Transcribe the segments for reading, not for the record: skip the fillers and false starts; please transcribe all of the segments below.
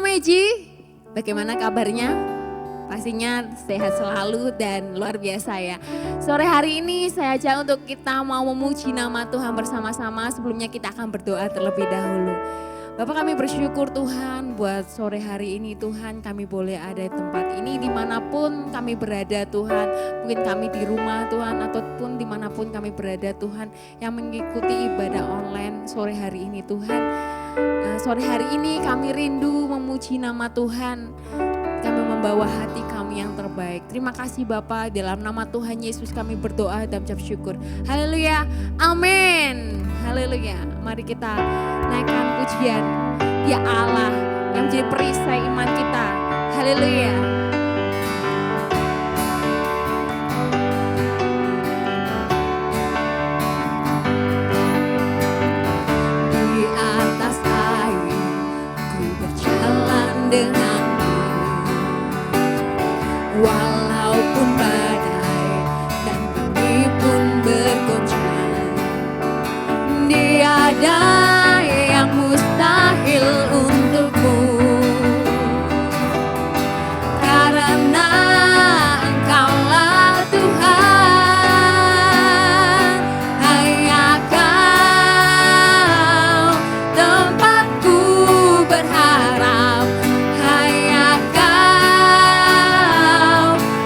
Meji, bagaimana kabarnya? Pastinya sehat selalu dan luar biasa ya. Sore hari ini saya ajak untuk kita mau memuji nama Tuhan bersama-sama. Sebelumnya kita akan berdoa terlebih dahulu. Bapak, kami bersyukur Tuhan buat sore hari ini Tuhan, kami boleh ada di tempat ini dimanapun kami berada Tuhan. Mungkin kami di rumah Tuhan ataupun dimanapun kami berada Tuhan, yang mengikuti ibadah online sore hari ini Tuhan. Sore hari ini kami rindu memuji nama Tuhan. Kami membawa hati kami yang terbaik. Terima kasih Bapa, dalam nama Tuhan Yesus kami berdoa dan ucap syukur. Haleluya, amin. Haleluya, mari kita naikkan pujian. Dia Allah yang menjadi perisai iman kita. Haleluya. Di atas air ku berjalan denganmu, walaupun badai dan bumi pun bergoncang. Tiada yang mustahil untukmu, karena Engkaulah Tuhan. Hanya Kau tempatku berharap, hanya Kau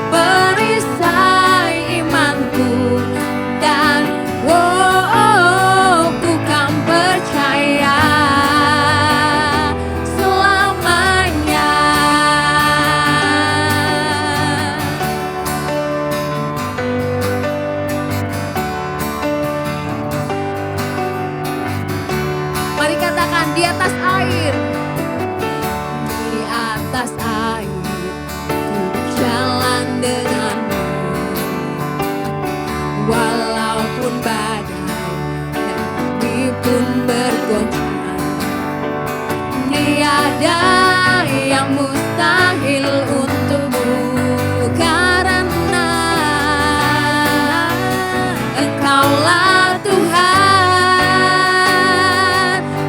perisai imanku, dan ku kan percaya selamanya. Mari katakan, di atas air. Di atas air ku berjalan denganmu, walaupun badai dan bumi pun bergoncang. Tiada yang mustahil untukmu, karena Engkaulah Tuhan.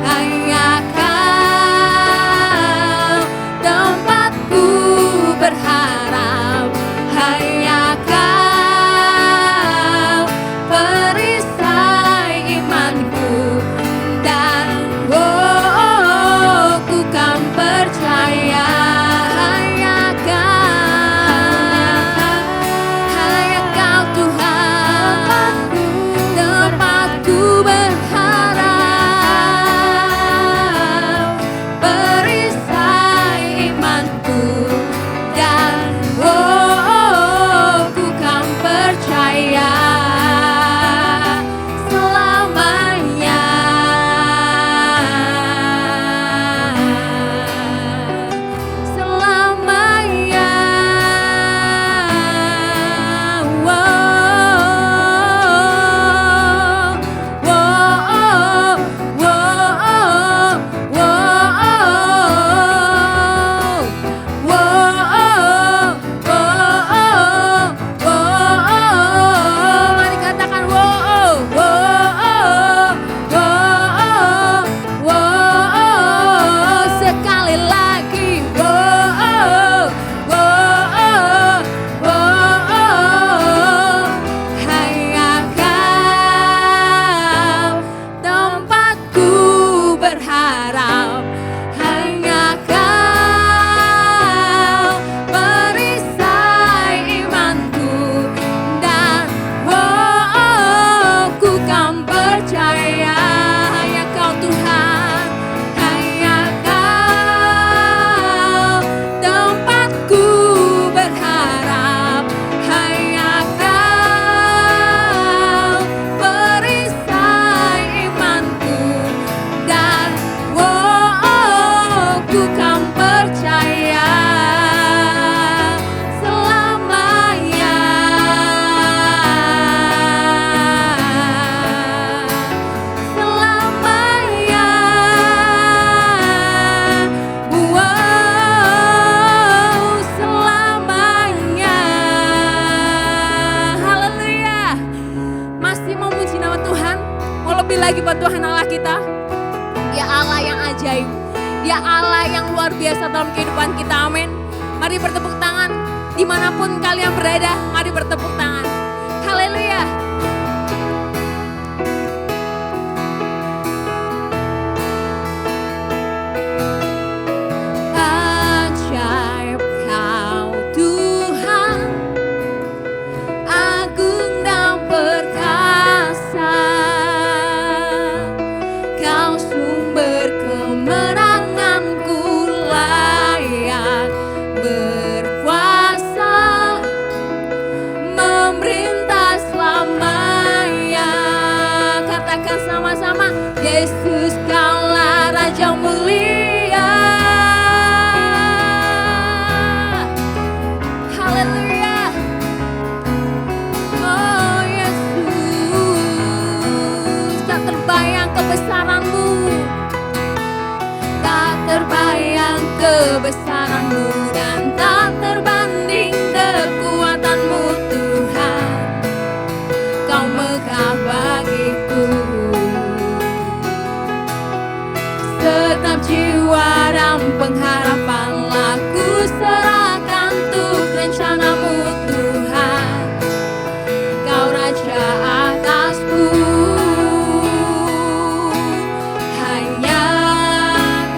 Hanya Kau tempat biasa dalam kehidupan kita, amin. Mari bertepuk tangan, dimanapun kalian berada, mari bertepuk tangan. Haleluya. Ajaib Kau Tuhan, agung dan perkasa, Kau sumber kemenanganku, layak berkuasa, memerintah selamanya. Katakan sama-sama, Yesus Kaulah Raja mulia. Haleluya. Oh Yesus, tak terbayang kebesaran-Mu, tak terbayang kebesaran-Mu, dan tak terbanding kekuatan-Mu Tuhan. Kau megah bagiku, setiap jiwa dan pengharapan ku serahkan untuk rencana-Mu Tuhan. Kau Raja atasku, hanya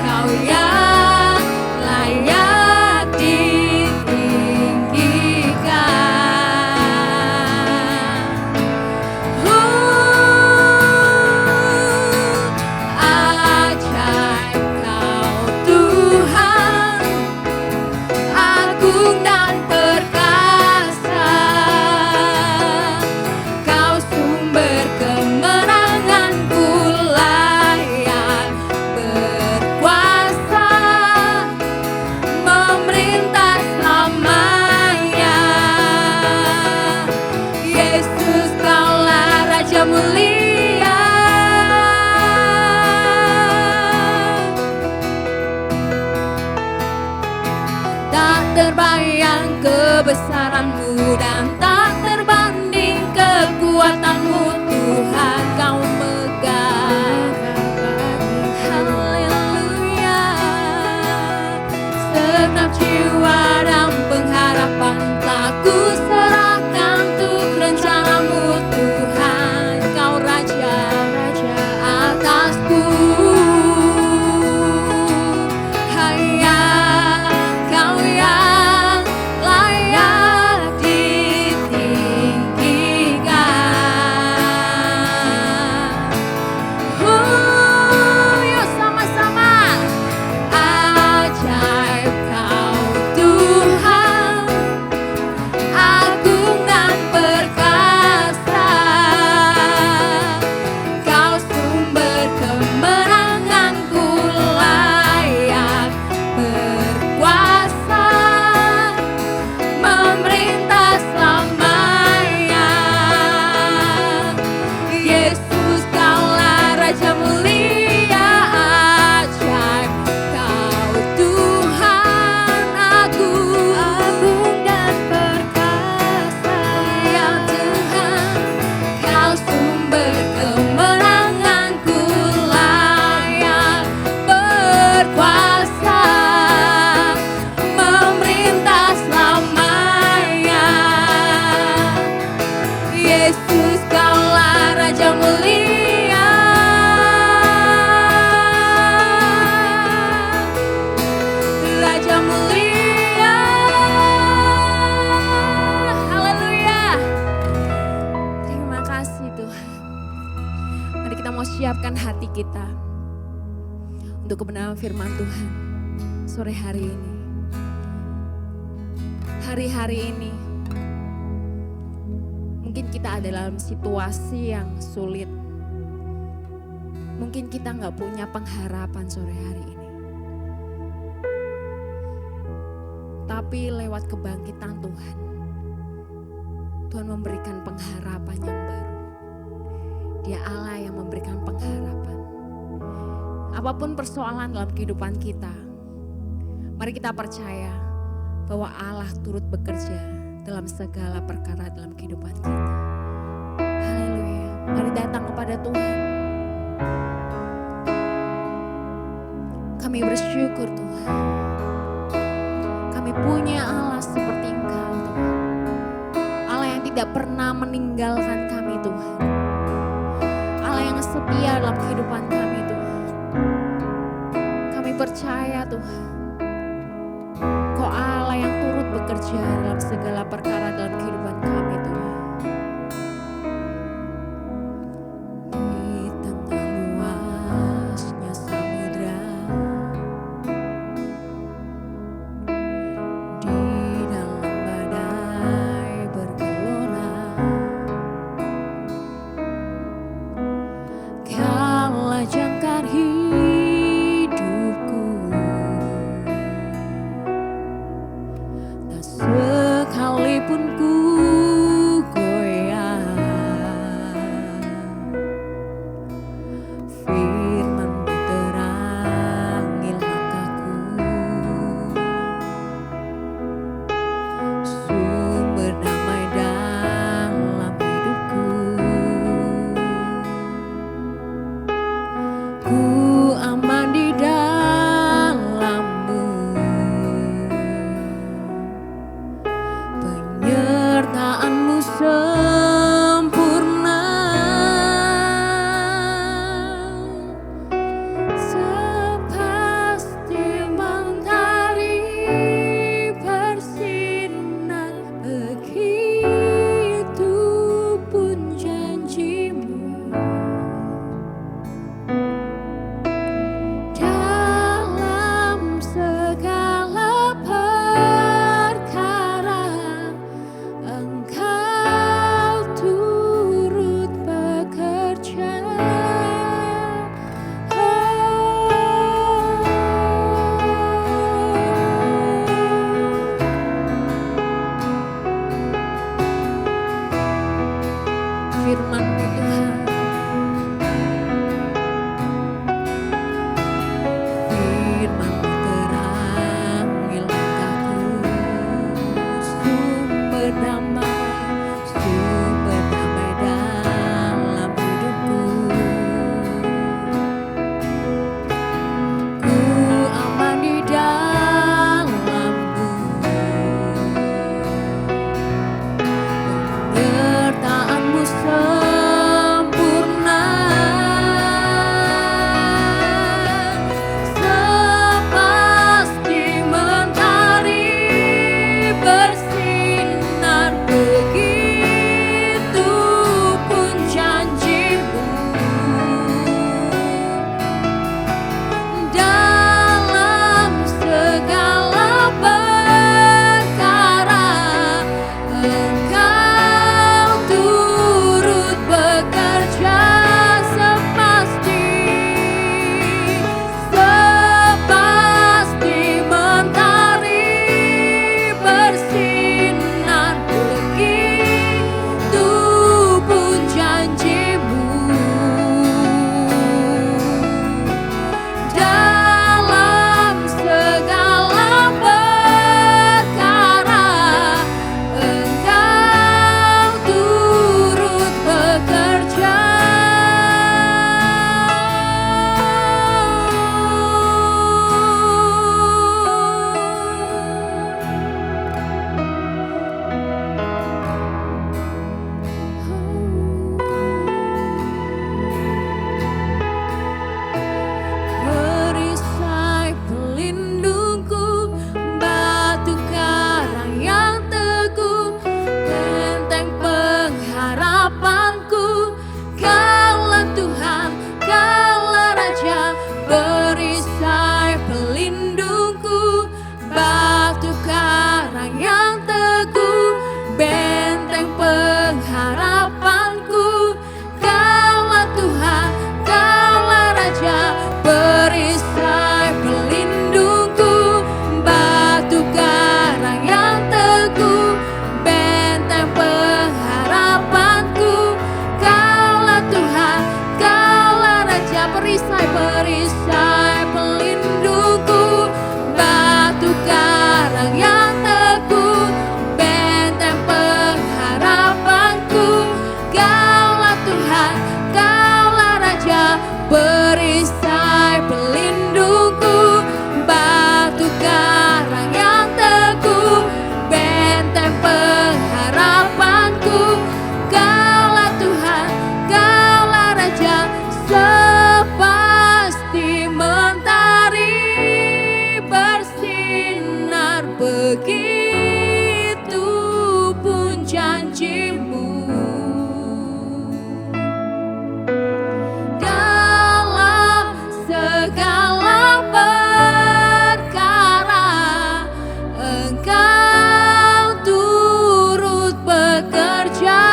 Kau yang layak ditinggikan. Ajaib Kau Tuhan, agung dan perkasa, Kau sumber kemenanganku, layak berkuasa, memerintah selamanya. Yesus Kaulah Raja mulia. Tak terbayang kebesaran-Mu, dan tak terbanding kekuatan-Mu Tuhan. Kau megah, haleluya. Setiap jiwa dan pengharapan telah ku serahkan untuk rencana-Mu Tuhan. Kau Raja, Raja atasku, hanya Kau yang layak ditinggikan. Yuk sama-sama. Ajaib Kau Tuhan, agung dan perkasa, Kau sumber kemenanganku, layak berkuasa, memerintah selamanya. Yesus Kaulah Raja mulia. Ajaib Kau Tuhan, agung dan perkasa, ya Tuhan. Kau sumber kemenanganku, layak berkuasa, memerintah selamanya. Yesus Kaulah Raja mulia. Raja mulia. Haleluya. Terima kasih Tuhan. Mari kita mau siapkan hati kita untuk kebenaran firman Tuhan sore hari ini. Hari-hari ini mungkin kita ada dalam situasi yang sulit. Mungkin kita nggak punya pengharapan sore hari ini. Tapi lewat kebangkitan Tuhan, Tuhan memberikan pengharapan yang baru. Dia Allah yang memberikan pengharapan. Apapun persoalan dalam kehidupan kita, mari kita percaya bahwa Allah turut bekerja dalam segala perkara dalam kehidupan kita. Haleluya. Mari datang kepada Tuhan. Kami bersyukur Tuhan. Kami punya Allah seperti Engkau Tuhan. Allah yang tidak pernah meninggalkan kami Tuhan. Allah yang setia dalam kehidupan kami Tuhan. Kami percaya Tuhan. Kau Allah yang turut bekerja dalam segala perkara dalam kehidupan kami Tuhan. Sekalipun ku goyah, firman-Mu terangi langkahku, sumber damai dalam hidupku. Ku aman di dalam-Mu, penyertaan-Mu sempurna, sepasti mentari bersinar, begitu pun janji-Mu. Dalam segala perkara Engkau begitu pun janjimu. Dalam segala perkara Engkau turut bekerja.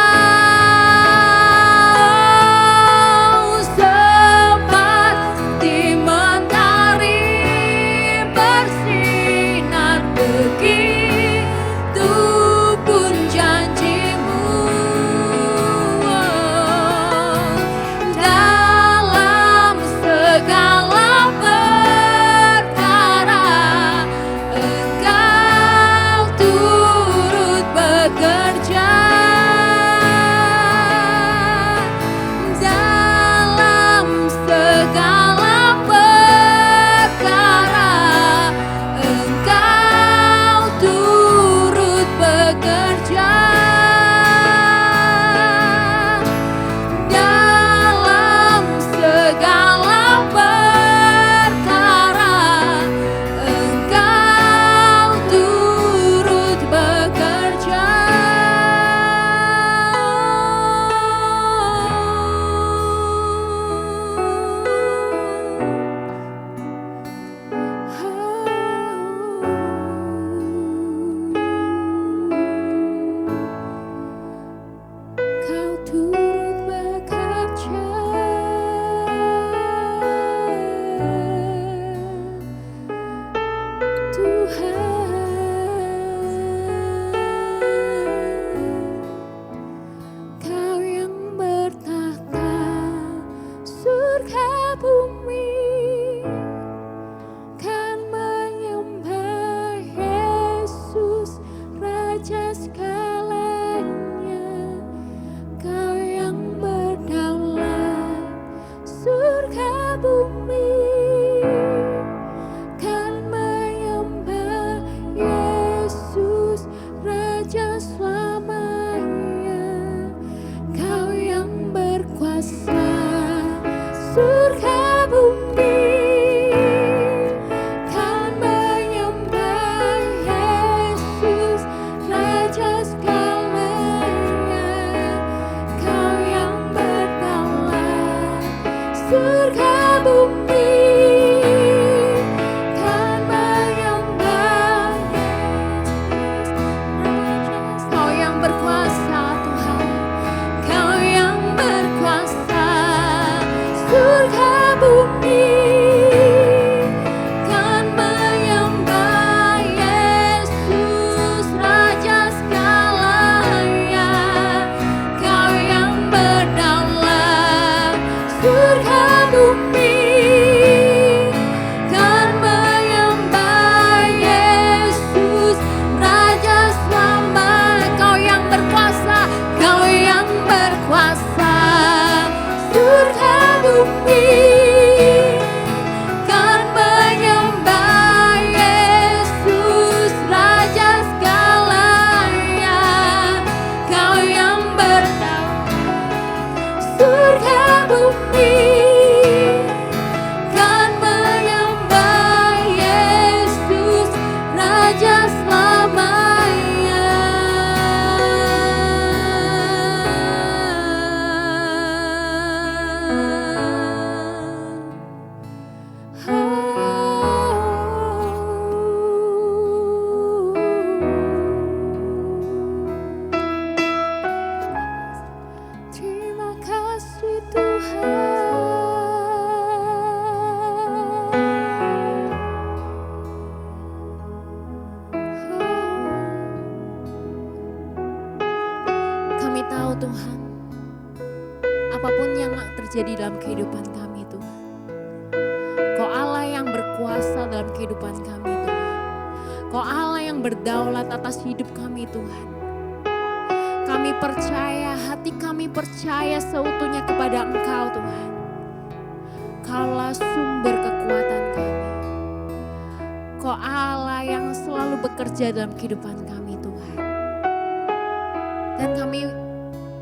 Seperti mentari bersinar, begitu pun janjimu. Dalam segala perkara Engkau turut bekerja. Dalam segala perkara Engkau turut bekerja. Dalam segala perkara Engkau turut bekerja. Kau turut bekerja, Tuhan. Kau yang bertahta surga bumi, kan menyembah Yesus Raja segalanya. Kau yang berdaulat surga bumi, kan menyembah Yesus Raja selamanya. Kau yang berkuasa surga bumi, kan menyembah Yesus Raja segalanya. Kau yang berdaulat surga bumi, kan menyembah Yesus Raja. Kau yang berkuasa Tuhan, Kau yang berkuasa surga bumi, kan menyembah Yesus Raja segalanya. Kau yang berdaulat surga bumi, kan menyembah Yesus Raja selamanya. Kau yang berkuasa, Kau yang berkuasa surga bumi, kan menyembah Yesus Raja segalanya. Kau yang berdaulat surga bumi, kan menyembah Yesus Raja selamanya. Terima kasih Tuhan. Kami tahu Tuhan, apapun yang terjadi dalam kehidupan kami Tuhan, Kau Allah yang berkuasa dalam kehidupan kami Tuhan. Kau Allah yang berdaulat atas hidup kami Tuhan. Kami percaya, hati kami percaya seutuhnya kepada Engkau Tuhan. Kaulah sumber kekuatan kami. Kau Allah yang selalu bekerja dalam kehidupan kami Tuhan. Dan kami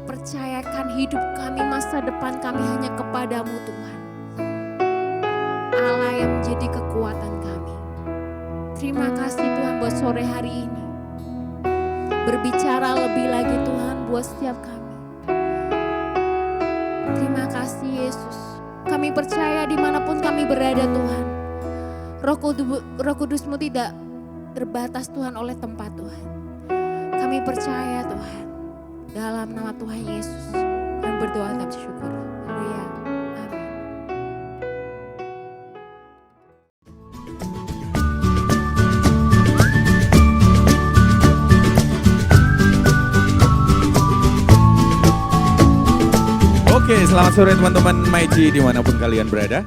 percayakan hidup kami, masa depan kami hanya kepadamu Tuhan. Allah yang menjadi kekuatan kami. Terima kasih Tuhan buat sore hari ini. Berbicara lebih lagi Tuhan buat setiap kami. Terima kasih Yesus. Kami percaya dimanapun kami berada Tuhan. Roh Kudus-Mu tidak terbatas Tuhan oleh tempat Tuhan. Kami percaya Tuhan. Dalam nama Tuhan Yesus. Kami berdoa dan bersyukur. Haleluya. Amin. Oke, selamat sore teman-teman Maiji dimanapun kalian berada.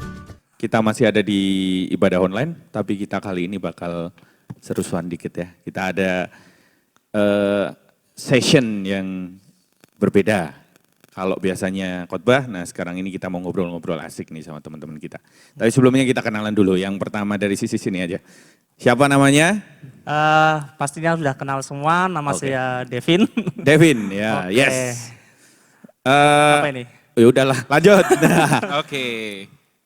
Kita masih ada di ibadah online, tapi kita kali ini bakal seru-seruan dikit ya. Kita ada session yang berbeda. Kalau biasanya khotbah, nah sekarang ini kita mau ngobrol-ngobrol asik nih sama teman-teman kita. Tapi sebelumnya kita kenalan dulu, yang pertama dari sisi sini aja. Siapa namanya? Pastinya sudah kenal semua, nama Oke. saya Devin. Devin, ya, Oke. yes. Apa ini? Ya udahlah, lanjut. Oke,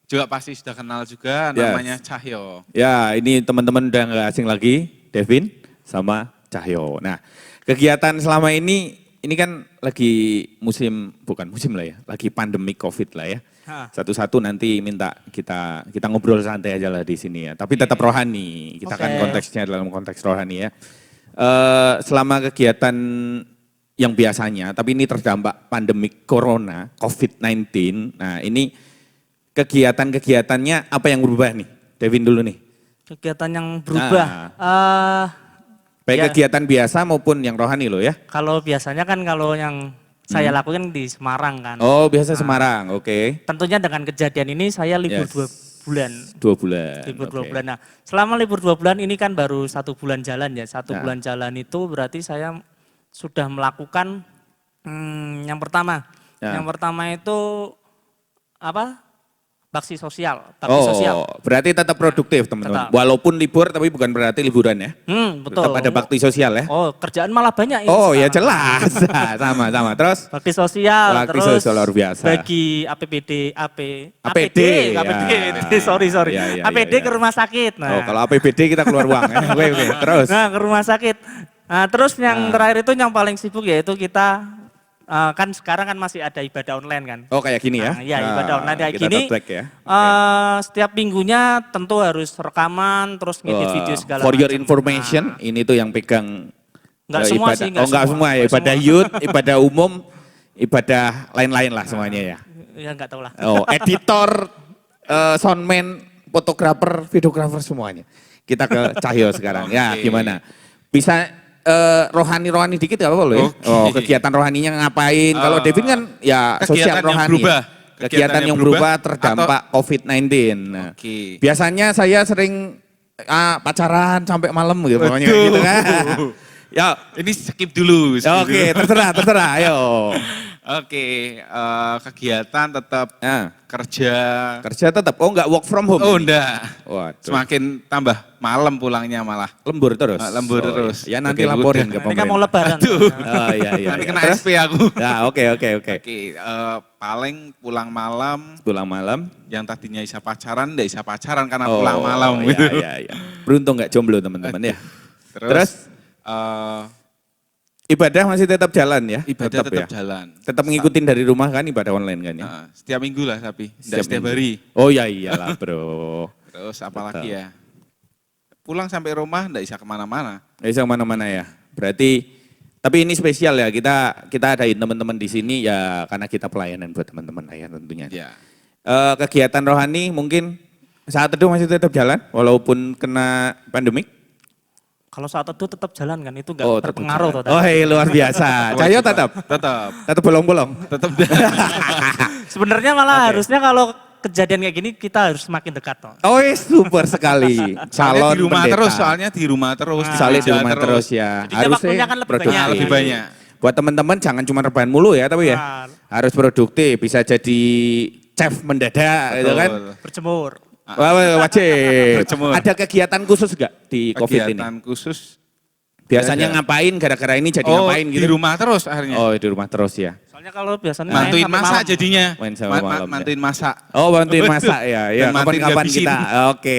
juga pasti sudah kenal juga, Yes. namanya Cahyo. Ya, ini teman-teman udah nggak asing lagi, Devin sama Cahyo. Nah, kegiatan selama ini kan lagi bukan musim lah ya, lagi pandemi COVID lah ya. Hah. Satu-satu nanti minta kita ngobrol santai aja lah di sini ya. Tapi tetap rohani, kita kan Oke. konteksnya dalam konteks rohani ya. Selama kegiatan yang biasanya, tapi ini terdampak pandemi corona, COVID-19. Nah ini kegiatan-kegiatannya apa yang berubah nih? Devin dulu nih. Kegiatan yang berubah. Baik Ya. kegiatan biasa maupun yang rohani loh ya. Kalau biasanya kan kalau yang saya lakukan di Semarang kan. Oh biasa Semarang, oke. Tentunya dengan kejadian ini saya libur Yes. 2 bulan. 2 bulan. Libur 2 oke. bulan. Nah selama libur 2 bulan ini kan baru 1 bulan jalan ya. 1 Nah. bulan jalan itu berarti saya sudah melakukan yang pertama. Ya. Yang pertama itu apa? Bakti sosial. Bakti sosial. Berarti tetap produktif teman-teman. Tetap. Walaupun libur tapi bukan berarti liburan ya. Betul. Tetap ada bakti sosial ya. Oh, kerjaan malah banyak ini Oh ya sekarang. jelas, sama-sama. Terus Bakti sosial, Bakti terus sosial luar biasa. bagi APD, APD, ya. sorry. Ya, APD ya. ke rumah sakit. Nah, Oh kalau APBD kita keluar uang ya. Oke, terus. nah ke rumah sakit. Nah, terus yang terakhir itu yang paling sibuk yaitu kita kan sekarang kan masih ada ibadah online kan. Oh kayak gini ya? Nah, iya, ibadah online kayak kita gini. tote bag ya. Setiap minggunya tentu harus rekaman, terus ngedit video segala For your macam. information, Nah, ini tuh yang pegang Nggak semua ibadah. sih, Oh enggak semua ya, ibadah youth, ibadah umum, ibadah lain-lain lah semuanya ya. ya nggak tahu lah. Oh, editor, soundman, fotografer, videografer semuanya. Kita ke Cahyo sekarang. Ya, Oke. gimana? Bisa rohani-rohani dikit gak apa-apa loh ya? Oke. Oh, kegiatan rohaninya ngapain? Kalau Devin kan ya Kegiatan sosial yang rohani. berubah. Ya. Kegiatan yang berubah terdampak COVID-19. Nah, Oke. biasanya saya sering pacaran sampai malam gitu pokoknya Waduh. gitu kan. Ya, Ini skip dulu. oke, terserah, ayo. Oke, kegiatan tetap Nah, kerja. kerja tetap, oh enggak work from home? Oh ini? enggak, Waduh. semakin tambah malam pulangnya malah. Lembur terus? Lembur Oh, terus. Ya nanti Oke, laporin udah. ke Ini kan mau pemerintah. lebaran. Oh iya. Nanti kena Terus? SP aku. Ya oke. Oke, paling pulang malam Pulang malam. yang tadinya bisa pacaran, nggak bisa pacaran karena Oh, pulang malam iya, gitu. Iya. Beruntung nggak jomblo teman-teman ya. Terus? Ibadah masih tetap jalan ya? ibadah tetap ya? jalan. Tetap ngikutin dari rumah kan ibadah online kan ya? Setiap minggu lah tapi, nggak setiap minggu. hari. Oh ya iyalah bro. Terus apalagi ya, pulang sampai rumah nggak bisa kemana-mana. Nggak bisa kemana-mana ya. Berarti, tapi ini spesial ya, kita adain teman-teman di sini ya karena kita pelayanan buat teman-teman lah ya tentunya. Ya. Kegiatan rohani mungkin saat teduh masih tetap jalan walaupun kena pandemik? Kalau saat teduh tetap jalan kan, itu nggak tetap terpengaruh. jalan. Oh luar biasa. Cahyo tetap? Tetap. Tetap bolong-bolong? Tetap. Sebenarnya malah harusnya kalau kejadian kayak gini kita harus semakin dekat toh. Oh super sekali. Soalnya Calon di rumah pendeta. terus, soalnya di rumah terus. Soalnya di kerja rumah terus ya. Jadinya waktunya kan lebih produktif. banyak. Lebih banyak. Buat teman-teman jangan cuma rebahan mulu ya tapi ya. Nah, Harus produktif, bisa jadi chef mendadak gitu kan. berjemur. Wah, wajib. Berjemur. Ada kegiatan khusus gak di COVID ini? Kegiatan khusus. Biasanya Ada. ngapain gara-gara ini jadi Oh, ngapain di gitu? rumah terus akhirnya. Oh di rumah terus ya. Soalnya kalau biasanya Bantuin sampai masak malam. jadinya. Main sampai malam ya. Bantuin masak. Oh bantuin Betul. masak ya. Ya Dan bantuin kapan-kapan ngabisin. kita. Oke.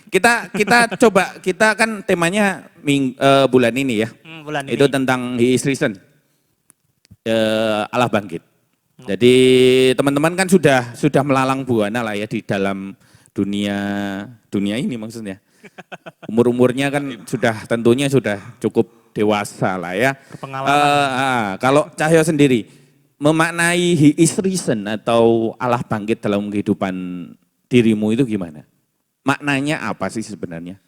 kita coba, kita kan temanya bulan ini ya. Bulan Itu ini. tentang He is risen. Allah bangkit. Jadi teman-teman kan sudah melalang buana lah ya di dalam dunia ini maksudnya. Umurnya kan tentunya sudah cukup dewasa lah ya. Berpengalaman. Kalau Cahyo sendiri memaknai He is risen atau Allah bangkit dalam kehidupan dirimu itu gimana? Maknanya apa sih sebenarnya?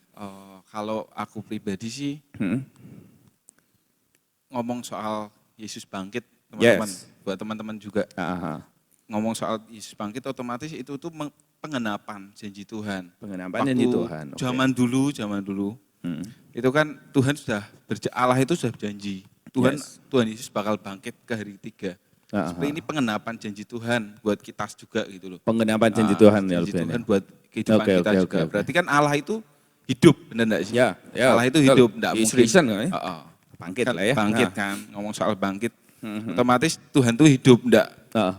Kalau aku pribadi sih ngomong soal Yesus bangkit, teman-teman, buat teman-teman juga. Ngomong soal Yesus bangkit otomatis itu tuh pengenapan janji Tuhan. Pengenapan janji Tuhan. Okay. Zaman dulu, itu kan Tuhan Allah itu sudah berjanji. Tuhan Yesus bakal bangkit ke hari ketiga. Seperti ini pengenapan janji Tuhan buat kita juga gitu loh. Pengenapan janji Tuhan ya. Janji Tuhan buat kehidupan kita juga. Berarti kan Allah itu hidup, benar enggak sih? Ya, Allah itu hidup, enggak He is mungkin. risen kan ya? Bangkit Kan lah ya. Bangkit kan, ngomong soal bangkit. Otomatis Tuhan tuh hidup, enggak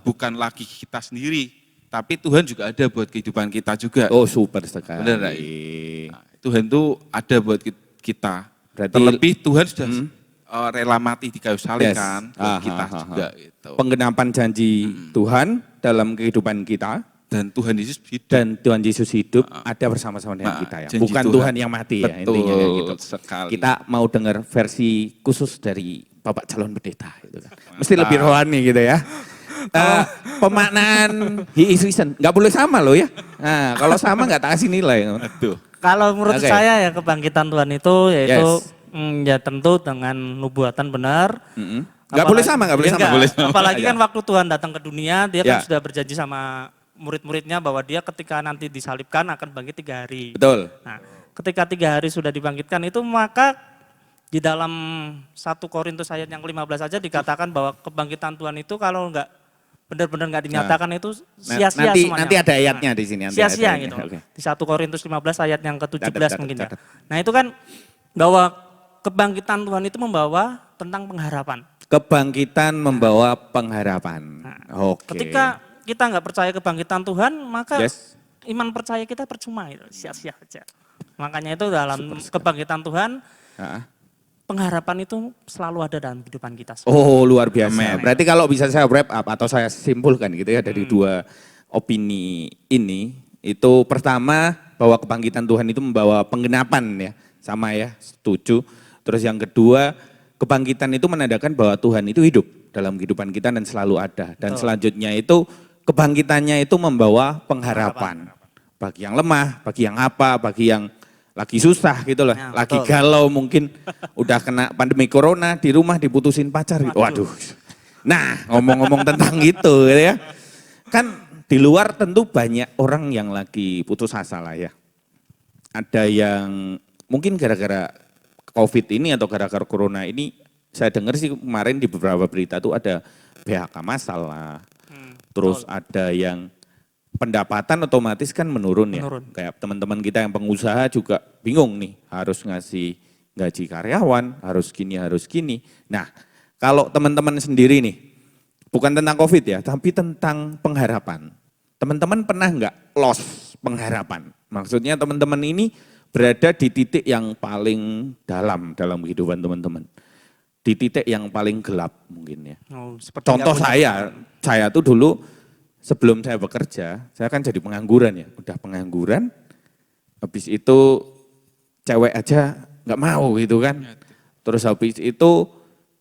bukan lagi kita sendiri, tapi Tuhan juga ada buat kehidupan kita juga. Oh super sekali. Benar enggak? Nah, Tuhan tuh ada buat kita. Berarti terlebih Tuhan sudah rela mati di kayu salib kan, buat kita juga gitu. Penggenapan janji Tuhan dalam kehidupan kita. Dan Tuhan Yesus hidup. Dan Tuhan Yesus hidup ada bersama-sama dengan kita ya. Janji Bukan Tuhan yang mati ya Betul intinya kayak gitu. Sekali. Kita mau dengar versi khusus dari Bapak calon pendeta gitu kan. Mesti lebih rohani gitu ya. Pemaknaan He is risen, nggak boleh sama loh ya. Nah, kalau sama nggak tak kasih nilai. Aduh. Kalau menurut saya ya kebangkitan Tuhan itu yaitu ya tentu dengan nubuatan benar. Nggak boleh sama, nggak boleh Ya sama. enggak. Boleh sama. Apalagi kan waktu Tuhan datang ke dunia, dia Ya. kan sudah berjanji sama murid-muridnya bahwa dia ketika nanti disalibkan akan bangkit 3 hari. Betul. Nah, ketika 3 hari sudah dibangkitkan itu maka di dalam 1 Korintus ayat yang ke-15 saja dikatakan bahwa kebangkitan Tuhan itu kalau enggak benar-benar enggak dinyatakan itu sia-sia semuanya. Nanti ada ayatnya di sini. Sia-sia gitu. Oke. Di 1 Korintus 15 ayat yang ke-17 Catat, mungkin ya. catat. Nah itu kan bahwa kebangkitan Tuhan itu membawa tentang pengharapan. Kebangkitan membawa pengharapan. Oke. Ketika kita nggak percaya kebangkitan Tuhan, maka Yes. iman percaya kita percuma, gitu. Sia-sia aja. Makanya itu dalam kebangkitan Tuhan, pengharapan itu selalu ada dalam kehidupan kita. Oh luar biasa. Berarti kalau bisa saya wrap up atau saya simpulkan gitu ya dari dua opini ini, itu pertama bahwa kebangkitan Tuhan itu membawa penggenapan ya, sama ya, setuju. Terus yang kedua, kebangkitan itu menandakan bahwa Tuhan itu hidup dalam kehidupan kita dan selalu ada. Dan selanjutnya itu kebangkitannya itu membawa pengharapan. Bagi yang lemah, bagi yang apa, bagi yang lagi susah gitu loh, Ya, lagi betul. galau mungkin udah kena pandemi corona di rumah diputusin pacar. Waduh. Nah ngomong-ngomong tentang itu gitu ya. Kan di luar tentu banyak orang yang lagi putus asa lah ya. Ada yang mungkin gara-gara COVID ini atau gara-gara corona ini, saya dengar sih kemarin di beberapa berita tuh ada PHK massal lah. Terus ada yang pendapatan otomatis kan menurun ya. Menurun. Kayak teman-teman kita yang pengusaha juga bingung nih, harus ngasih gaji karyawan, harus gini. Nah, kalau teman-teman sendiri nih, bukan tentang COVID ya, tapi tentang pengharapan. Teman-teman pernah nggak lost pengharapan? Maksudnya teman-teman ini berada di titik yang paling dalam kehidupan teman-teman. Di titik yang paling gelap mungkin ya. Contoh saya tuh dulu sebelum saya bekerja, saya kan jadi pengangguran ya. Udah pengangguran, habis itu cewek aja nggak mau gitu kan. Terus habis itu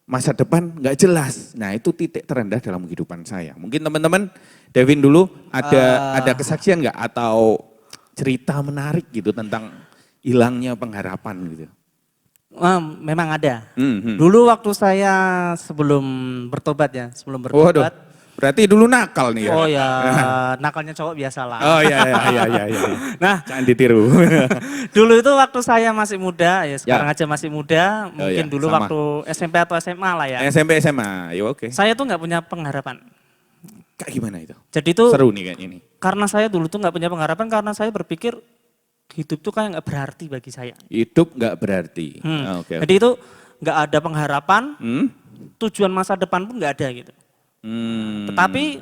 masa depan nggak jelas. Nah itu titik terendah dalam kehidupan saya. Mungkin teman-teman, Devin dulu ada kesaksian nggak atau cerita menarik gitu tentang hilangnya pengharapan gitu? Memang ada. Dulu waktu saya sebelum bertobat ya, Waduh, berarti dulu nakal nih ya? Oh ya, nakalnya cowok biasa lah. Oh iya. Nah, Jangan ditiru. dulu itu waktu saya masih muda, ya sekarang aja masih muda, mungkin iya, dulu sama. waktu SMP atau SMA lah ya. SMP SMA, ya oke. Saya tuh nggak punya pengharapan. Kayak gimana itu? Jadi tuh Seru nih kayaknya ini. karena saya dulu tuh nggak punya pengharapan karena saya berpikir hidup tuh kayak nggak berarti bagi saya. Hidup nggak berarti. Oke. Jadi itu nggak ada pengharapan, Hmm? tujuan masa depan pun nggak ada gitu. Tetapi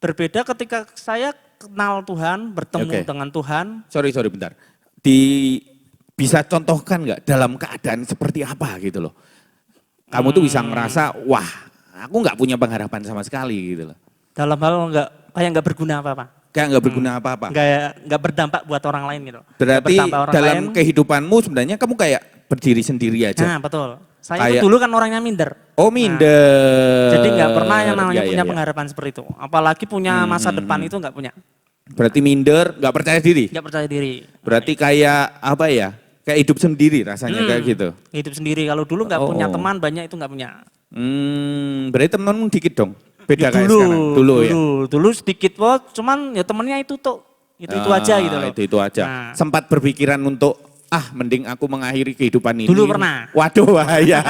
berbeda ketika saya kenal Tuhan, bertemu Oke. dengan Tuhan. Sorry bentar. bisa contohkan nggak dalam keadaan seperti apa gitu loh. Kamu tuh bisa ngerasa, wah aku nggak punya pengharapan sama sekali gitu loh. Dalam hal nggak berguna apa-apa. Kayak nggak berguna apa-apa. Nggak berdampak buat orang lain gitu. Berarti Orang dalam lain, kehidupanmu sebenarnya kamu kayak berdiri sendiri aja. nah betul. Saya Kayak- itu dulu kan orangnya minder. Oh minder. Jadi nggak pernah yang namanya Iya, punya iya. pengharapan seperti itu. Apalagi punya masa depan itu nggak punya. Berarti minder, nggak percaya diri. Nggak percaya diri. Berarti kayak apa ya? Kayak hidup sendiri rasanya kayak gitu. Hidup sendiri. Kalau dulu nggak punya Oh. teman, banyak itu nggak punya. Berarti temenmu dikit dong. Beda Ya kayak sekarang. Dulu ya. Dulu sedikit kok, cuman ya temennya itu tuh. Itu aja gitu loh. Itu aja. Nah. Sempat berpikiran untuk mending aku mengakhiri kehidupan ini. Dulu pernah. Waduh bahaya.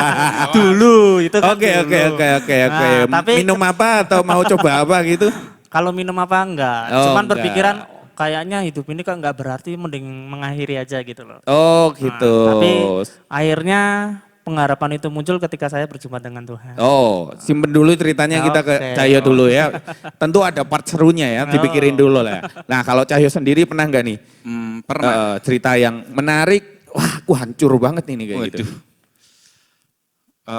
Dulu itu kan Oke. dulu. Nah, tapi Minum apa atau mau coba apa gitu? kalau minum apa enggak. Oh, Cuman enggak. berpikiran kayaknya hidup ini kok enggak berarti, mending mengakhiri aja gitu loh. Oh gitu. Nah, tapi akhirnya pengharapan itu muncul ketika saya berjumpa dengan Tuhan. Oh, simpen dulu ceritanya kita ke Oke. Cahyo dulu ya. Tentu ada part serunya ya, dipikirin dulu lah. Nah kalau Cahyo sendiri pernah nggak nih Pernah. cerita yang menarik? Wah, aku hancur banget ini kayak gitu. Waduh.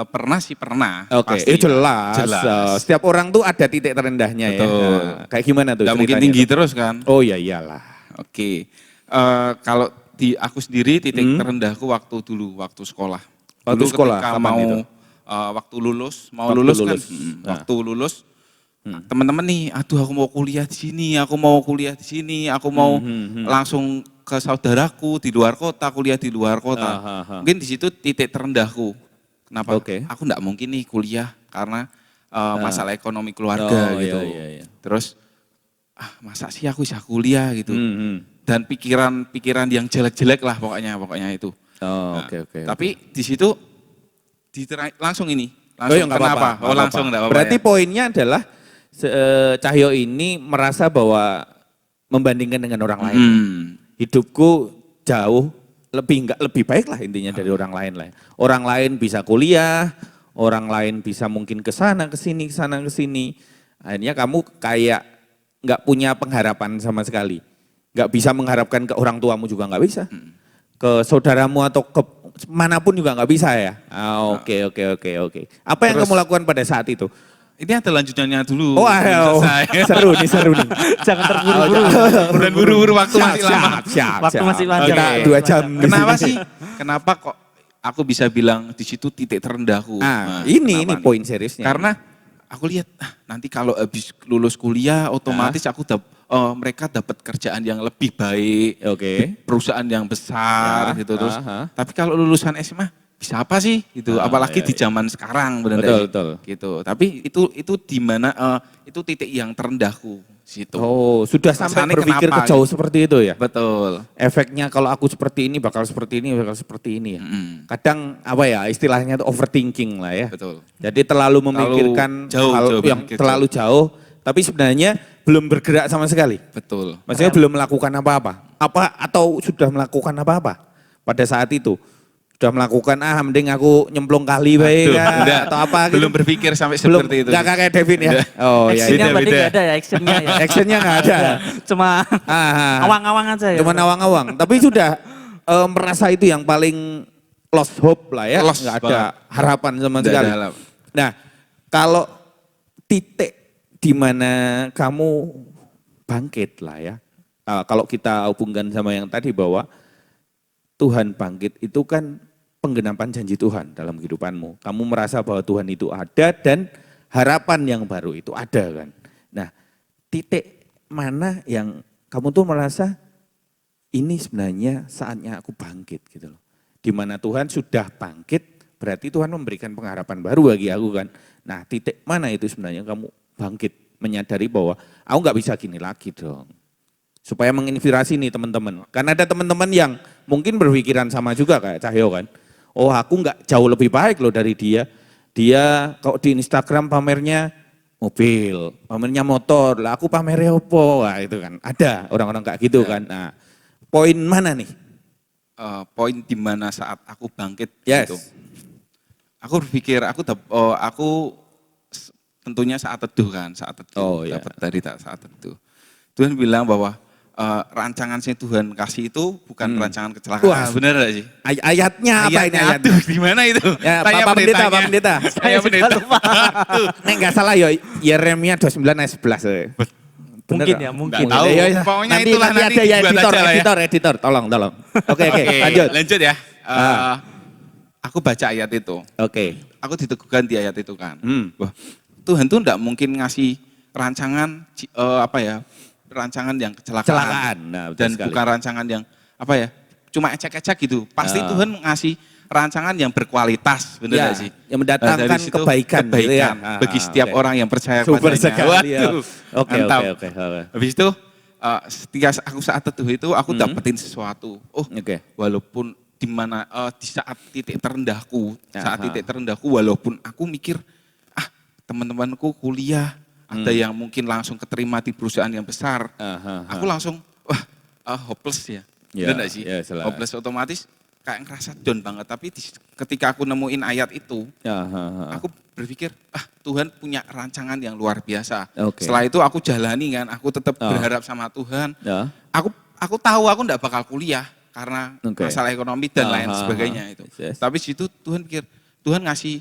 Pernah sih pernah. Oke, pasti. jelas. Jelas. Setiap orang tuh ada titik terendahnya ya. Betul. Nah, kayak gimana tuh? Nggak mungkin ceritanya tinggi tuh? terus kan. Oh ya iyalah. Oke. Kalau di aku sendiri titik terendahku waktu sekolah. Waktu Dulu sekolah, ketika kapan mau itu? waktu lulus, Waktu lulus kan. lulus. Nah. Waktu lulus teman-teman nih, aduh aku mau kuliah di sini, aku mau kuliah di sini, aku mau langsung ke saudaraku di luar kota, kuliah di luar kota. Mungkin di situ titik terendahku. Kenapa? Oke. Aku enggak mungkin nih kuliah karena masalah ekonomi keluarga Oh, gitu. iya. Terus masa sih aku bisa kuliah gitu. Dan pikiran yang jelek-jelek lah pokoknya itu. Oh, Nah, oke. Tapi di situ langsung ini. Oh ya Langsung nggak kenapa? apa-apa. Oh nggak langsung apa-apa. enggak apa-apa. Berarti ya. poinnya adalah Cahyo ini merasa bahwa membandingkan dengan orang lain. Hidupku jauh lebih baik lah intinya dari orang lain lah. Orang lain bisa kuliah, orang lain bisa mungkin ke sana ke sini. Akhirnya kamu kayak nggak punya pengharapan sama sekali. Nggak bisa mengharapkan ke orang tuamu juga nggak bisa. Ke saudaramu atau ke manapun juga nggak bisa ya. Oke. Apa yang Terus- kamu lakukan pada saat itu? Ini ada lanjutannya dulu. Oh, belum selesai. seru nih. Jangan terburu-buru. Dan buru-buru waktu masih lama. Siap. Waktu masih panjang. Kita Oke. 2 jam. di Kenapa sini. sih? Kenapa kok aku bisa bilang di situ titik terendahku? Nah, Ini kenapa nih? poin seriusnya. Karena aku lihat nanti kalau habis lulus kuliah otomatis mereka dapat kerjaan yang lebih baik, Oke. perusahaan yang besar gitu terus. Tapi kalau lulusan SMA bisa apa sih gitu? Apalagi di zaman sekarang benar Betul. gitu. Tapi itu di mana itu titik yang terendahku situ. Oh, sudah sampai Rasanya berpikir kenapa ke jauh gitu? seperti itu ya? Betul. Efeknya kalau aku seperti ini bakal seperti ini ya. Kadang apa ya istilahnya itu overthinking lah ya. Betul. Jadi terlalu memikirkan jauh, hal jauh, yang berpikir terlalu jauh, tapi sebenarnya belum bergerak sama sekali. Betul. Maksudnya belum melakukan apa-apa. Atau sudah melakukan apa-apa pada saat itu. Sudah melakukan mending aku nyemplung kali baik Aduh, ya, enggak. atau apa gitu. Belum berpikir sampai Belum, seperti itu. enggak kayak Devin ya. Oh ya. Actionnya berarti beda. nggak ada ya, actionnya ya. Actionnya nggak ada. Cuma Ah, awang-awang aja ya. Cuman awang-awang. Tapi sudah merasa itu yang paling lost hope lah ya. Lost Nggak ada banget. harapan sama Nggak sekali. ada harapan. Nah, kalau titik di mana kamu bangkit lah ya. Kalau kita hubungkan sama yang tadi bahwa Tuhan bangkit itu kan penggenapan janji Tuhan dalam kehidupanmu. Kamu merasa bahwa Tuhan itu ada dan harapan yang baru itu ada kan. Nah, titik mana yang kamu tuh merasa ini sebenarnya saatnya aku bangkit gitu loh. Di mana Tuhan sudah bangkit, berarti Tuhan memberikan pengharapan baru bagi aku kan. Nah, titik mana itu sebenarnya kamu bangkit, menyadari bahwa aku nggak bisa gini lagi dong. Supaya menginspirasi nih teman-teman. Karena ada teman-teman yang mungkin berpikiran sama juga kayak Cahyo kan. Oh aku nggak jauh lebih baik loh dari dia. Dia kalau di Instagram pamernya mobil, pamernya motor. Lah aku pamernya opo? Wah itu kan ada orang-orang kayak gitu kan. Nah poin mana nih? Poin di mana saat aku bangkit Yes. gitu. Aku berpikir aku tentunya saat teduh kan, saat teduh. Oh, iya. Dapat dari saat teduh. Tuhan bilang bahwa rancangan yang Tuhan kasih itu bukan rancangan kecelakaan. Wah, bener gak sih? Ayatnya apa ini ayatnya? Aduh, gimana itu? Ya, Tanya Pak Pendeta, Pak pendetanya. Pendeta. Saya pendeta. Nek nggak salah ya Yeremia 29 ayat 11. Mungkin ya, mungkin. Nggak tahu. Ya, ya. Pokoknya nanti, itulah, nanti nanti ada ya dibuat editor, aja lah ya. editor, tolong. Oke, lanjut. Lanjut ya. Ah. Aku baca ayat itu. Oke. Aku diteguhkan di ayat itu kan. Hmm. Wah, Tuhan tuh enggak mungkin ngasih rancangan rancangan yang kecelakaan. Kecelakaan. Nah, betul Dan sekali. bukan rancangan yang cuma ecek-ecek gitu. Pasti Ah. Tuhan ngasih rancangan yang berkualitas, benar Ya, nggak sih? yang mendatangkan Nah, dari situ kebaikan gitu ya. bagi setiap Oke. orang yang percaya Super padanya. sekali ya. Waduh, Oke. mantap. Habis itu ketika aku saat teduh itu aku dapetin sesuatu. Oh, Oke. walaupun di saat titik terendahku, Aha. walaupun aku mikir teman-temanku kuliah, ada yang mungkin langsung keterima di perusahaan yang besar. Aku langsung hopeless ya. Ya, Benar nggak sih? ya, jelas. Hopeless otomatis kayak ngerasa down banget. Tapi ketika aku nemuin ayat itu, aku berpikir, Tuhan punya rancangan yang luar biasa. Oke. Setelah itu aku jalani kan, aku tetap berharap sama Tuhan. Ya. Aku tahu aku enggak bakal kuliah karena Oke. masalah ekonomi dan lain sebagainya itu. Yes. Tapi situ Tuhan pikir, Tuhan ngasih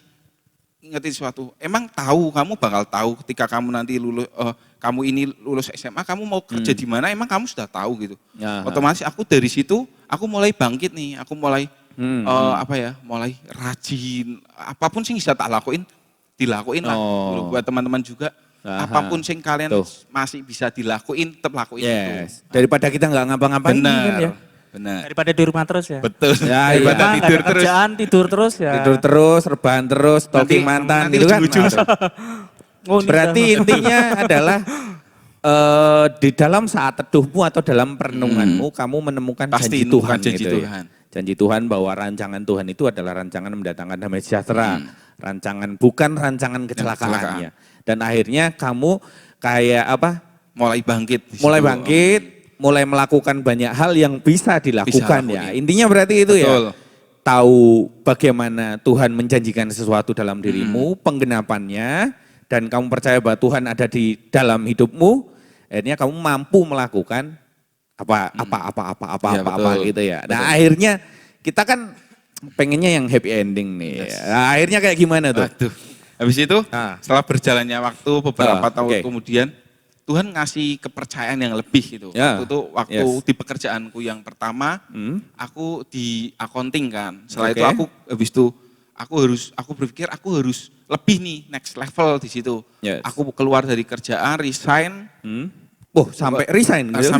ingetin sesuatu. Emang kamu bakal tahu ketika kamu nanti lulus SMA, kamu mau kerja di mana? Emang kamu sudah tahu gitu. Aha. Otomatis aku dari situ aku mulai bangkit nih, aku mulai mulai rajin. Apapun sih bisa tak lakuin, dilakuin lah. Oh. Buat teman-teman juga, Aha. apapun sing kalian Tuh. masih bisa dilakuin, tetap lakuin itu. Yes. Daripada kita nggak ngapa-ngapain Benar, kan ya. benar. Daripada di rumah terus ya. Betul. Ya, iya. Daripada Nggak tidur ada terus. kerjaan, tidur terus ya. Tidur terus, rebahan terus, stalking mantan nanti gitu kan. ujung-ujung Oh, ini Berarti udah- intinya adalah di dalam saat teduhmu atau dalam perenunganmu kamu menemukan Pasti janji Tuhan menemukan janji gitu ya. Tuhan. Janji Tuhan bahwa rancangan Tuhan itu adalah rancangan mendatangkan damai sejahtera. Rancangan bukan rancangan kecelakaan ya. Dan akhirnya kamu kayak apa? mulai bangkit. di Mulai situ. bangkit, mulai melakukan banyak hal yang bisa dilakukan Bisa ya. lakuin. Intinya berarti itu Betul. ya. Tahu bagaimana Tuhan menjanjikan sesuatu dalam dirimu, penggenapannya, dan kamu percaya bahwa Tuhan ada di dalam hidupmu, akhirnya kamu mampu melakukan apa Ya, betul. gitu ya. Nah, Betul. akhirnya kita kan pengennya yang happy ending nih. Nah, akhirnya kayak gimana tuh? Aduh. Habis itu Ah. setelah berjalannya waktu beberapa Ah, tahun oke. kemudian Tuhan ngasih kepercayaan yang lebih gitu. Ya. Waktu Yes. di pekerjaanku yang pertama, aku di accounting kan. Setelah Oke. itu aku berpikir aku harus lebih nih next level di situ. Yes. Aku keluar dari kerjaan, resign, Sampai resign gitu?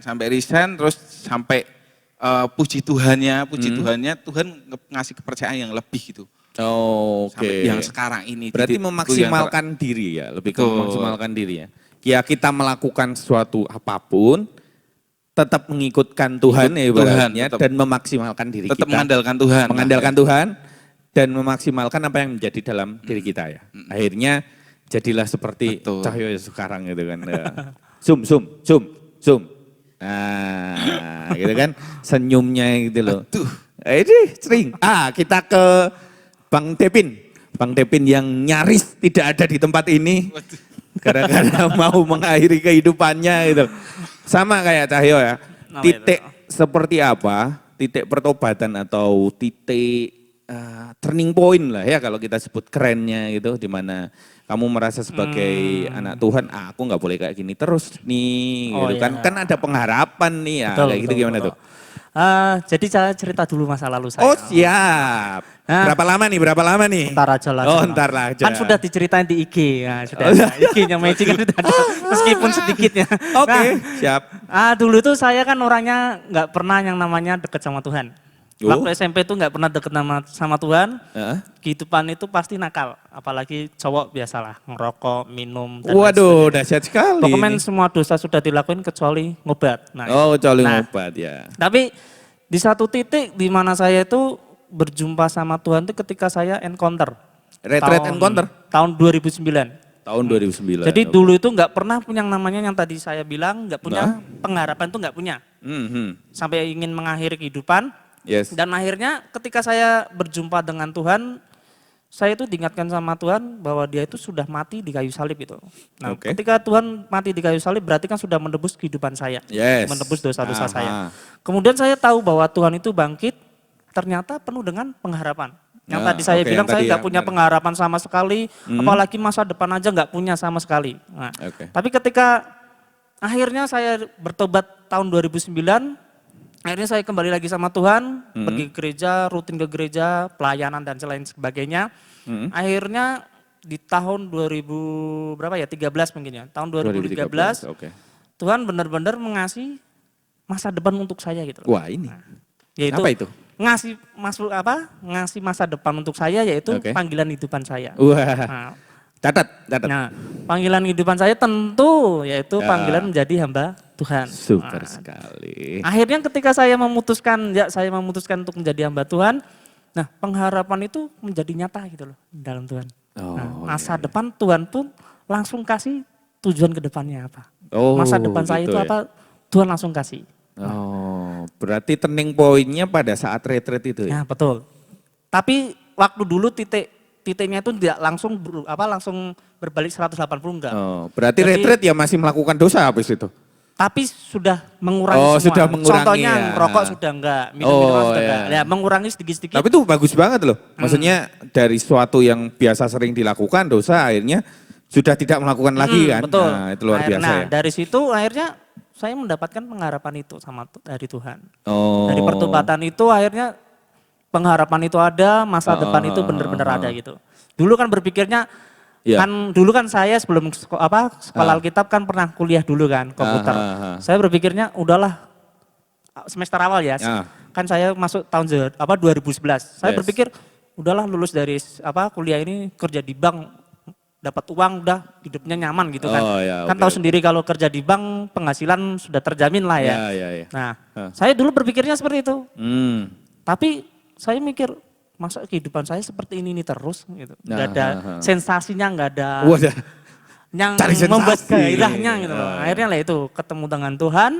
sampai resign terus sampai puji Tuhannya Tuhan ngasih kepercayaan yang lebih gitu. Oh, oke. Sampai yang sekarang ini. Berarti titikku yang memaksimalkan diri ya, lebih ke Betul. memaksimalkan diri ya. Ya kita melakukan sesuatu apapun, tetap mengikutkan Tuhan ya ibaratnya, tetap. dan memaksimalkan diri tetap kita. mengandalkan Tuhan. Mengandalkan Tuhan, dan memaksimalkan apa yang menjadi dalam diri kita ya. Akhirnya jadilah seperti Betul. Cahyo sekarang gitu kan. Ya. Zoom. Nah, gitu kan, senyumnya gitu loh. Aduh. Ini sering. Kita ke Bang Depin. Bang Depin yang nyaris tidak ada di tempat ini. Gara-gara mau mengakhiri kehidupannya gitu. Sama kayak Cahyo ya. Namanya Titik seperti apa? Titik pertobatan atau titik turning point lah ya kalau kita sebut kerennya gitu. Dimana kamu merasa sebagai anak Tuhan, aku nggak boleh kayak gini terus nih. Oh, Gitu kan. iya. Kan ada pengharapan nih ya. Kayak gitu gimana tuh? Jadi saya cerita dulu masa lalu saya. Oh siap. Hah? Berapa lama nih? Ntar aja lah. Oh coba. ntar lah aja. Kan sudah diceritain di IG. Nah, sudah ada. IG-nya Magic kan sudah ada. Meskipun sedikitnya. Oke, siap. Dulu itu saya kan orangnya nggak pernah yang namanya deket sama Tuhan. Oh. Waktu SMP itu nggak pernah deket sama Tuhan. Heeh. Kehidupan itu pasti nakal. Apalagi cowok biasalah. Ngerokok, minum. Dan lain Waduh, sebagainya. dahsyat sekali. Pokoknya ini. semua dosa sudah dilakuin kecuali ngobat. Nah, Oh, coli Nah, obat ya. tapi di satu titik di mana saya itu berjumpa sama Tuhan itu ketika saya encounter. Retreat encounter? Tahun 2009. Tahun 2009. Jadi oke. dulu itu nggak pernah punya yang namanya yang tadi saya bilang nggak punya pengharapan itu nggak punya. Sampai ingin mengakhiri kehidupan. Yes. Dan akhirnya ketika saya berjumpa dengan Tuhan, saya itu diingatkan sama Tuhan bahwa dia itu sudah mati di kayu salib itu. Nah, Oke. ketika Tuhan mati di kayu salib berarti kan sudah menebus kehidupan saya. Yes. Menebus dosa-dosa Aha. saya. Kemudian saya tahu bahwa Tuhan itu bangkit ternyata penuh dengan pengharapan. Yang Ya, tadi saya oke, bilang yang saya tadi nggak ya, punya benar. pengharapan sama sekali, apalagi masa depan aja nggak punya sama sekali. Nah, Oke. tapi ketika akhirnya saya bertobat tahun 2009, akhirnya saya kembali lagi sama Tuhan, pergi ke gereja, rutin ke gereja, pelayanan dan lain sebagainya. Akhirnya di tahun 2000 berapa ya? 13 mungkin ya. Tahun 2013 Oke. Tuhan benar-benar mengasih masa depan untuk saya gitu. Wah, ini. Yaitu Apa itu? ngasih masa depan untuk saya yaitu Oke. panggilan hidupan saya. Wah. Nah, Catat. nah, panggilan kehidupan saya tentu yaitu Ya. panggilan menjadi hamba Tuhan. Super Nah, sekali. akhirnya ketika saya memutuskan untuk menjadi hamba Tuhan, nah pengharapan itu menjadi nyata gitu loh dalam Tuhan. Oh, Nah, masa depan Tuhan pun langsung kasih tujuan ke depannya apa. Oh, Masa depan saya gitu itu ya. apa, Tuhan langsung kasih. Oh, berarti turning point-nya pada saat retreat itu ya? Ya betul. Tapi waktu dulu titiknya itu tidak langsung langsung berbalik 180 enggak. Oh, berarti Jadi- retreat ya masih melakukan dosa habis itu? Tapi sudah mengurangi Oh, semua. sudah mengurangi Contohnya ya. rokok sudah enggak, minum-minuman Oh, sudah ya. enggak. Ya mengurangi sedikit-sedikit. Tapi itu bagus banget loh. Maksudnya dari suatu yang biasa sering dilakukan dosa akhirnya sudah tidak melakukan lagi kan? Betul. Nah, itu luar biasa Nah, ya. dari situ akhirnya saya mendapatkan pengharapan itu dari Tuhan. Oh. Dari pertobatan itu akhirnya pengharapan itu ada, masa depan itu benar-benar ada gitu. Dulu kan berpikirnya Iya. dulu kan saya sebelum sekolah Alkitab kan pernah kuliah dulu kan komputer. Saya berpikirnya udahlah semester awal ya. Ah. Kan saya masuk tahun 2011. Saya Yes. berpikir udahlah lulus dari kuliah ini kerja di bank dapat uang udah hidupnya nyaman gitu kan. Oh, ya, Kan oke, tahu oke. sendiri kalau kerja di bank penghasilan sudah terjamin lah ya. Ya. Nah, saya dulu berpikirnya seperti itu. Hmm. Tapi saya mikir masa kehidupan saya seperti ini terus gitu. Nah, Nggak ada sensasinya, nggak ada Wadah. yang cari sensasi. membuat gairahnya gitu loh. Ah. Akhirnya lah itu ketemu dengan Tuhan.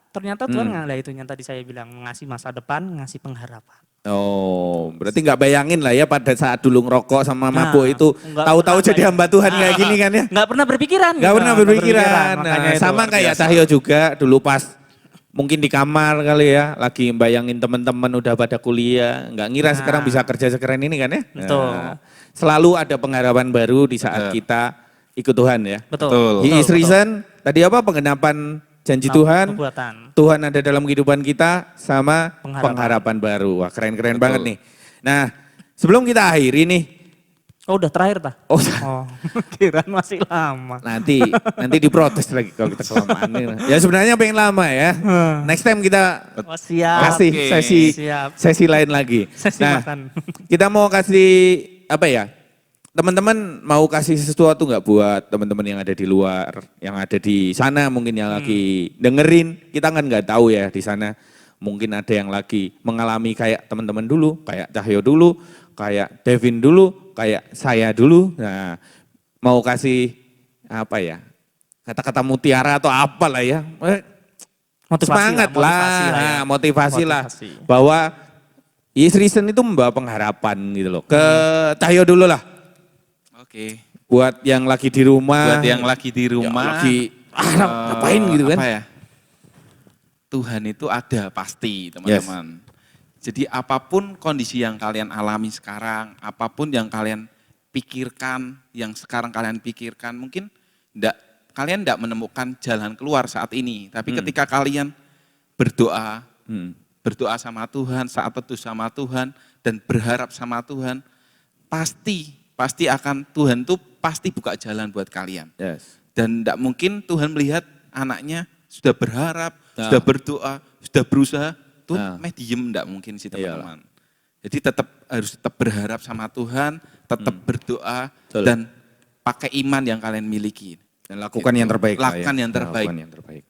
Ternyata Tuhan lah itu yang tadi saya bilang ngasih masa depan, ngasih pengharapan. Oh, berarti nggak bayangin lah ya pada saat dulu ngerokok sama Nah, mabuk itu nggak tahu-tahu pernah jadi hamba Tuhan kayak gini kan ya? Nggak pernah berpikiran. Nggak pernah berpikiran. Nah, makanya itu. sama kayak Cahyo juga dulu pas mungkin di kamar kali ya, lagi bayangin teman-teman udah pada kuliah, nggak ngira sekarang bisa kerja sekeren ini kan ya? Betul. Selalu ada pengharapan baru di saat kita ikut Tuhan ya. Betul. He is risen, tadi apa penggenapan janji Tuhan, Nubuatan. Tuhan ada dalam kehidupan kita sama Pengharapan. pengharapan baru. Wah keren-keren banget nih. Nah sebelum kita akhiri nih, Oh udah terakhir tah? oh Oh, kirain masih lama. nanti diprotes lagi kalau kita kelamaan. Ya sebenarnya pengen lama ya. Next time kita Oh, siap. kasih Oke. Siap. sesi lain lagi. Sesi Nah, makan. kita mau kasih apa ya? Teman-teman mau kasih sesuatu nggak buat teman-teman yang ada di luar, yang ada di sana mungkin yang lagi dengerin. Kita kan nggak tahu ya di sana. Mungkin ada yang lagi mengalami kayak teman-teman dulu, kayak Cahyo dulu, kayak Devin dulu, kayak saya dulu. Nah, mau kasih apa ya? Kata-kata mutiara atau apa lah ya? Semangat lah, motivasi lah. Bahwa Yes Reason itu membawa pengharapan gitu loh. Ke Cahyo dulu lah. Oke. Buat yang lagi di rumah. Buat yang lagi di rumah. Lagi, ngapain gitu kan. Apa ya? Tuhan itu ada pasti teman-teman. Jadi apapun kondisi yang kalian alami sekarang, apapun yang kalian pikirkan, yang sekarang kalian pikirkan, mungkin kalian tidak menemukan jalan keluar saat ini. Tapi ketika kalian berdoa, berdoa sama Tuhan, saat teduh sama Tuhan, dan berharap sama Tuhan, pasti akan Tuhan tuh pasti buka jalan buat kalian. Yes. Dan tidak mungkin Tuhan melihat anaknya sudah berharap, sudah berdoa, sudah berusaha, tuh meh diem tidak mungkin sih teman-teman. Jadi harus tetap berharap sama Tuhan, tetap berdoa, dan pakai iman yang kalian miliki. Dan lakukan yang terbaik. Lakukan yang terbaik. Lakukan yang terbaik.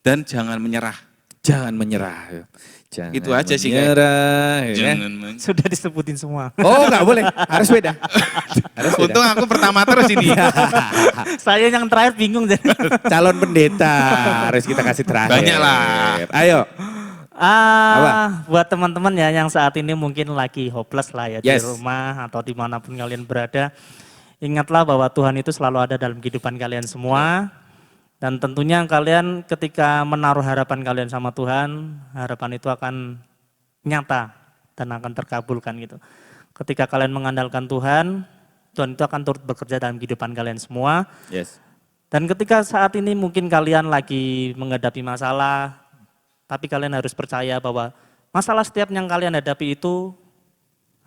Dan jangan menyerah. Jangan menyerah. Jangan Itu aja sih, menyerah. Ya. Jangan menyerah. Sudah disebutin semua. Oh nggak boleh, harus beda. Harus beda. Untung aku pertama terus ini. Saya yang terakhir bingung jadi. Calon pendeta harus kita kasih terakhir. Banyak lah. Ayo. Buat teman-teman ya yang saat ini mungkin lagi hopeless lah ya di Yes. rumah atau dimanapun kalian berada. Ingatlah bahwa Tuhan itu selalu ada dalam kehidupan kalian semua. Dan tentunya kalian ketika menaruh harapan kalian sama Tuhan, harapan itu akan nyata dan akan terkabulkan gitu. Ketika kalian mengandalkan Tuhan, Tuhan itu akan turut bekerja dalam kehidupan kalian semua. Yes. Dan ketika saat ini mungkin kalian lagi menghadapi masalah, tapi kalian harus percaya bahwa masalah setiap yang kalian hadapi itu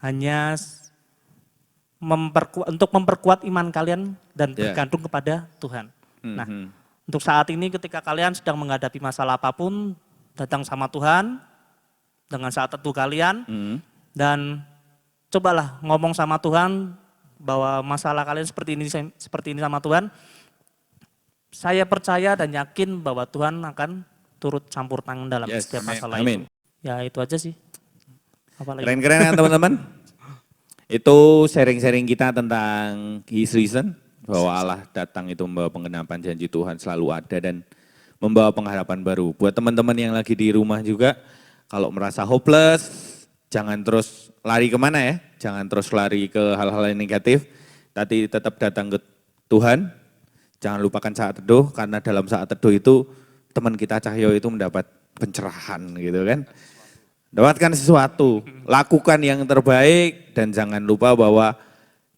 hanya untuk memperkuat iman kalian dan bergantung kepada Tuhan. Nah, untuk saat ini ketika kalian sedang menghadapi masalah apapun, datang sama Tuhan dengan saat teduh kalian dan cobalah ngomong sama Tuhan bahwa masalah kalian seperti ini sama Tuhan. Saya percaya dan yakin bahwa Tuhan akan turut campur tangan dalam setiap masalah itu. Ya itu aja sih. Apalagi. Keren-keren kan teman-teman? Itu sharing-sharing kita tentang His Reason, bahwa Allah datang itu membawa penggenapan janji Tuhan selalu ada dan membawa pengharapan baru. Buat teman-teman yang lagi di rumah juga, kalau merasa hopeless, jangan terus lari kemana ya, jangan terus lari ke hal-hal yang negatif, tapi tetap datang ke Tuhan. Jangan lupakan saat teduh, karena dalam saat teduh itu teman kita Cahyo itu mendapat pencerahan gitu kan. Dapatkan sesuatu, lakukan yang terbaik dan jangan lupa bahwa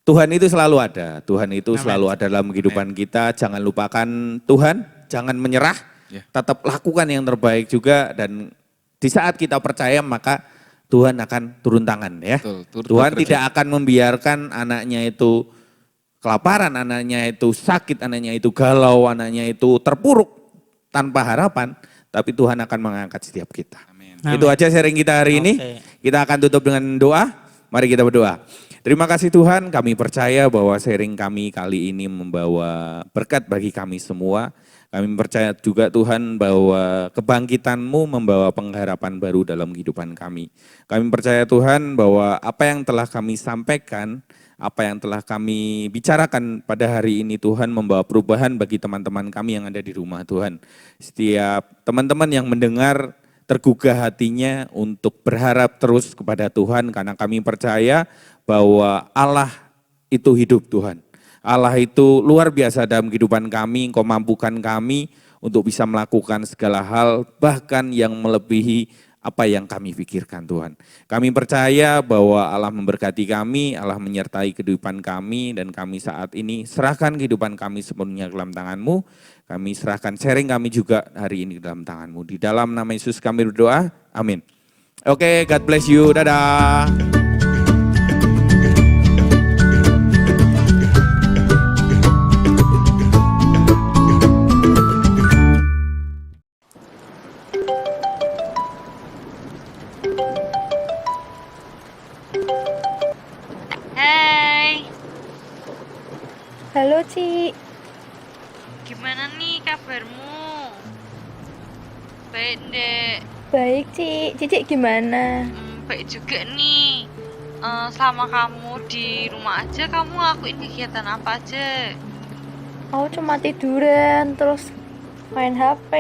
Tuhan itu selalu ada. Tuhan itu selalu ada dalam kehidupan kita. Jangan lupakan Tuhan, jangan menyerah. Tetap lakukan yang terbaik juga dan di saat kita percaya maka Tuhan akan turun tangan ya. Tuhan tidak akan membiarkan anaknya itu kelaparan, anaknya itu sakit, anaknya itu galau, anaknya itu terpuruk tanpa harapan. Tapi Tuhan akan mengangkat setiap kita. Amin. Itu aja sharing kita hari ini. Kita akan tutup dengan doa. Mari kita berdoa. Terima kasih Tuhan, kami percaya bahwa sharing kami kali ini membawa berkat bagi kami semua. Kami percaya juga Tuhan bahwa kebangkitan-Mu membawa pengharapan baru dalam kehidupan kami. Kami percaya Tuhan bahwa apa yang telah kami sampaikan, apa yang telah kami bicarakan pada hari ini Tuhan membawa perubahan bagi teman-teman kami yang ada di rumah Tuhan. Setiap teman-teman yang mendengar tergugah hatinya untuk berharap terus kepada Tuhan karena kami percaya bahwa Allah itu hidup Tuhan. Allah itu luar biasa dalam kehidupan kami, Engkau mampukan kami untuk bisa melakukan segala hal bahkan yang melebihi apa yang kami pikirkan Tuhan. Kami percaya bahwa Allah memberkati kami, Allah menyertai kehidupan kami dan kami saat ini serahkan kehidupan kami sepenuhnya ke dalam tangan-Mu. Kami serahkan sharing kami juga hari ini ke dalam tangan-Mu. Di dalam nama Yesus kami berdoa, amin. Oke, God bless you, dadah. Halo Ci, gimana nih kabarmu? Baik dek. baik Ci, Cici gimana? Baik juga nih. Selama kamu di rumah aja, kamu ngelakuin kegiatan apa aja? Aku cuma tiduran, terus main HP,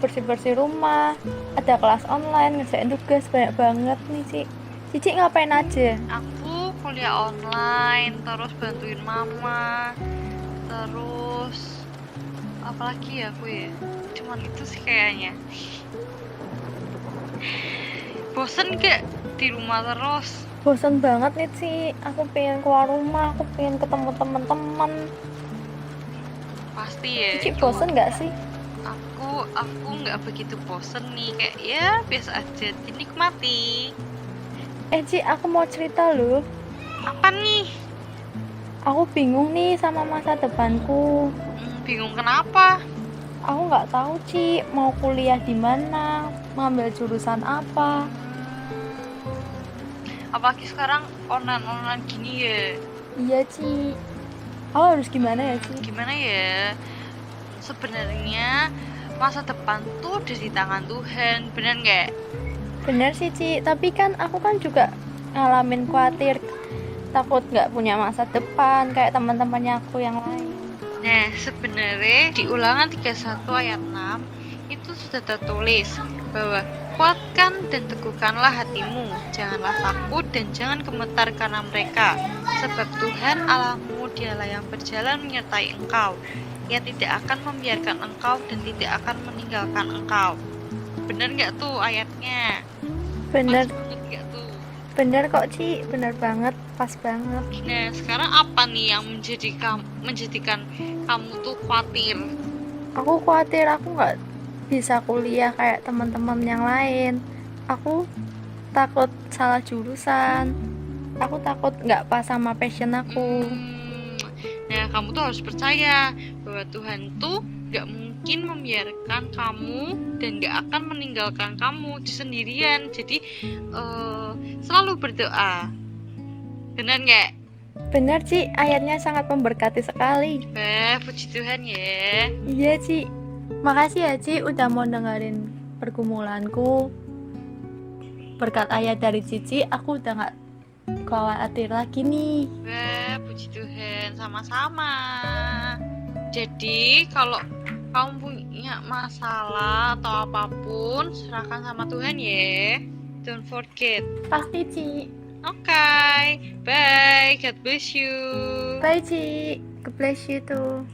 bersih-bersih rumah, ada kelas online, ngerjain tugas banyak banget nih Ci. Cici ngapain aja? Aku kuliah online, terus bantuin mama, terus apalagi ya aku ya? Cuman itu sih kayaknya. Bosen gak di rumah terus? Bosan banget nih Ci, aku pengen keluar rumah, aku pengen ketemu teman-teman. Pasti ya. Cici bosan nggak sih? Aku nggak begitu bosen nih, kayak ya biasa aja, dinikmati. Ci, aku mau cerita loh. Apa nih? Aku bingung nih sama masa depanku. Bingung kenapa? Aku nggak tahu Ci, mau kuliah di mana, ngambil jurusan apa. Apalagi sekarang online gini ya. Iya Ci, aku harus gimana ya Ci? Gimana ya? Sebenarnya masa depan tuh udah di tangan Tuhan, bener nggak? Bener sih Ci, tapi kan aku kan juga ngalamin khawatir, takut nggak punya masa depan kayak teman-temannya aku yang lain. Nah, sebenarnya di Ulangan 31 ayat 6 itu sudah tertulis bahwa Kuatkan dan teguhkanlah hatimu, janganlah takut dan jangan gemetar karena mereka, sebab Tuhan Allahmu dialah yang berjalan menyertai engkau. Ia tidak akan membiarkan engkau dan tidak akan meninggalkan engkau. Bener nggak tuh ayatnya? Bener, Pas banget nggak tuh? bener kok Ci, bener banget, pas banget. Nah, sekarang apa nih yang menjadikan kamu tuh khawatir? Aku khawatir aku nggak bisa kuliah kayak teman-teman yang lain. Aku takut salah jurusan. Aku takut nggak pas sama passion aku. Nah, kamu tuh harus percaya bahwa Tuhan tuh gak mungkin membiarkan kamu dan gak akan meninggalkan kamu sendirian. Jadi selalu berdoa. Benar nggak? Bener Ci, ayatnya sangat memberkati sekali. Puji Tuhan ya. Iya Ci, makasih ya Ci udah mau dengerin pergumulanku. Berkat ayat dari Cici, aku udah gak khawatir lagi nih. Puji Tuhan, sama-sama. Jadi kalau kamu punya masalah atau apapun, serahkan sama Tuhan ya. Don't forget. Pasti Ci. Okay, bye. God bless you. Bye Ci, God bless you too.